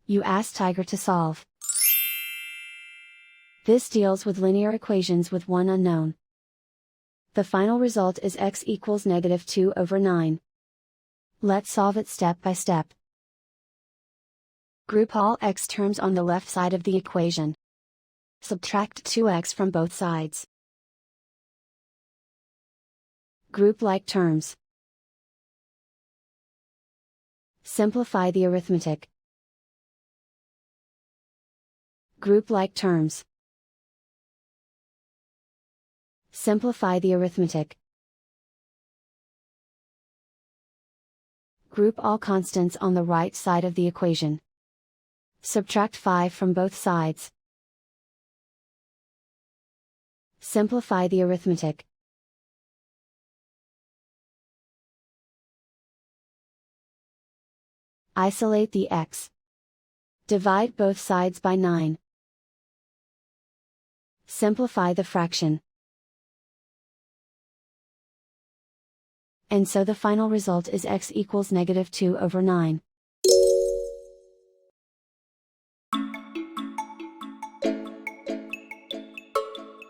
You ask Tiger to solve. This deals with linear equations with one unknown. The final result is x equals -2/9. Let's solve it step by step. Group all x terms on the left side of the equation. Subtract 2x from both sides. Group like terms. Simplify the arithmetic. Group like terms. Simplify the arithmetic. Group all constants on the right side of the equation. Subtract 5 from both sides. Simplify the arithmetic. Isolate the x. Divide both sides by 9. Simplify the fraction. And so the final result is x equals -2/9.